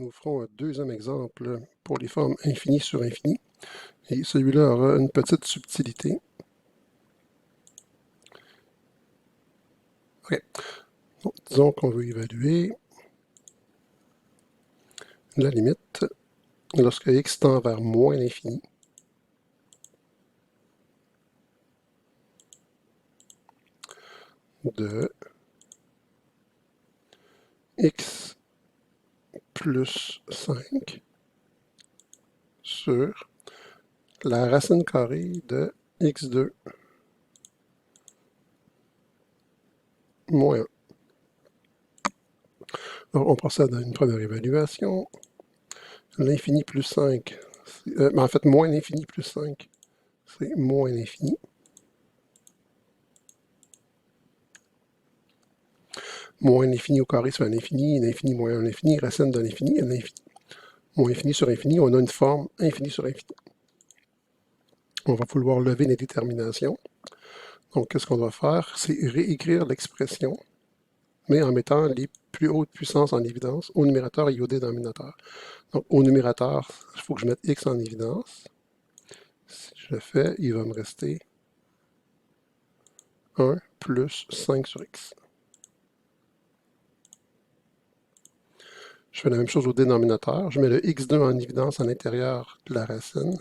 Nous ferons un deuxième exemple pour les formes infinies sur infini. Et celui-là aura une petite subtilité. OK. Bon, disons qu'on veut évaluer la limite lorsque x tend vers moins l'infini. De x plus 5 sur la racine carrée de x2 moins 1. Alors, on procède à une première évaluation. L'infini plus 5, mais en fait, moins l'infini plus 5, c'est moins l'infini. Moins l'infini au carré, c'est l'infini. L'infini moins 1, l'infini. Racine de l'infini et l'infini. Moins infini sur infini, on a une forme infini sur infini. On va vouloir lever les déterminations. Donc, qu'est-ce qu'on doit faire? C'est réécrire l'expression, mais en mettant les plus hautes puissances en évidence au numérateur et au dénominateur. Donc, au numérateur, il faut que je mette x en évidence. Si je le fais, il va me rester 1 plus 5 sur x. Je fais la même chose au dénominateur. Je mets le x2 en évidence à l'intérieur de la racine.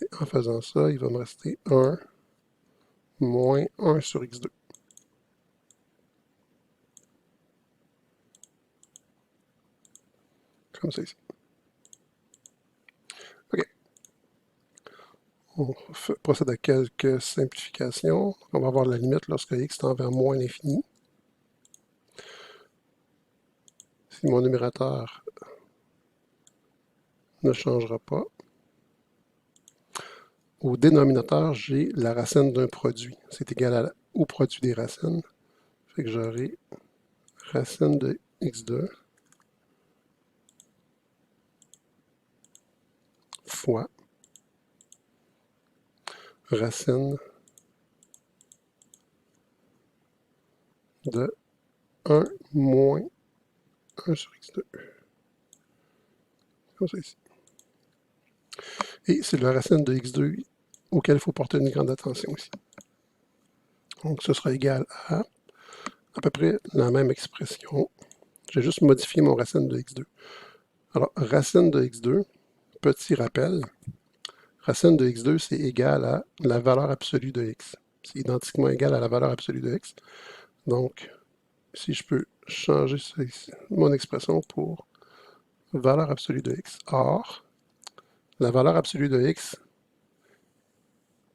Et en faisant ça, il va me rester 1 moins 1 sur x2. Comme ça ici. OK. On procède à quelques simplifications. On va avoir la limite lorsque x tend vers moins l'infini. Si mon numérateur ne changera pas, au dénominateur, j'ai la racine d'un produit. C'est égal au produit des racines. Fait que j'aurai racine de x2 fois racine de 1 moins 1 sur x2. Comme ça ici. Et c'est la racine de x2 auquel il faut porter une grande attention ici. Donc, ce sera égal à peu près la même expression. J'ai juste modifié mon racine de x2. Alors, racine de x2, petit rappel, racine de x2, c'est égal à la valeur absolue de x. C'est identiquement égal à la valeur absolue de x. Donc, si je peux changer mon expression pour valeur absolue de x. Or, la valeur absolue de x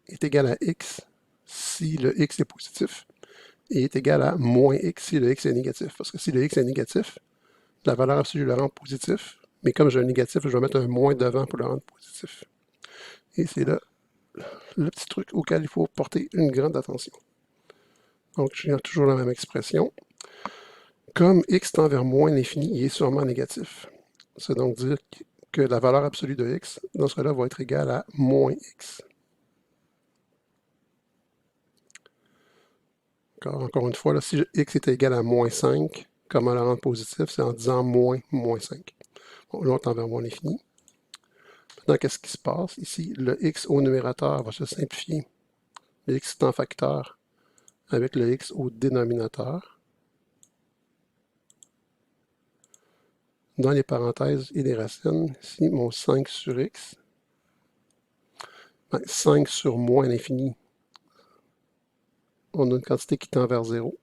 est égale à x si le x est positif et est égal à moins x si le x est négatif. Parce que si le x est négatif, la valeur absolue le rend positif, mais comme j'ai un négatif, je vais mettre un moins devant pour le rendre positif. Et c'est là le petit truc auquel il faut porter une grande attention. Donc, j'ai toujours la même expression. Comme x tend vers moins l'infini, il est sûrement négatif. C'est donc dire que la valeur absolue de x, dans ce cas-là, va être égale à moins x. Encore une fois, là, si x est égal à moins 5, comment le rendre positif? C'est en disant moins 5. Bon, là, on tend vers moins l'infini. Maintenant, qu'est-ce qui se passe? Ici, le x au numérateur va se simplifier. Le x est en facteur avec le x au dénominateur. Dans les parenthèses et les racines, ici, mon 5 sur x, 5 sur moins l'infini, on a une quantité qui tend vers 0.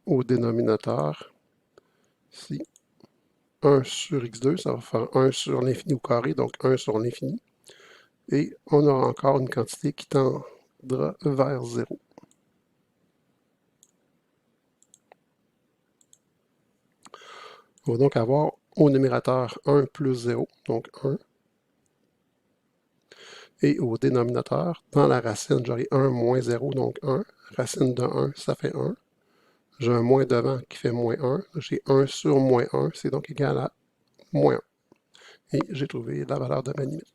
Au dénominateur, ici, 1 sur x2, ça va faire 1 sur l'infini au carré, donc 1 sur l'infini. Et on aura encore une quantité qui tendra vers 0. On va donc avoir au numérateur 1 plus 0, donc 1. Et au dénominateur, dans la racine, j'aurai 1 moins 0, donc 1. Racine de 1, ça fait 1. J'ai un moins devant qui fait moins 1. J'ai 1 sur moins 1, c'est donc égal à moins 1. Et j'ai trouvé la valeur de ma limite.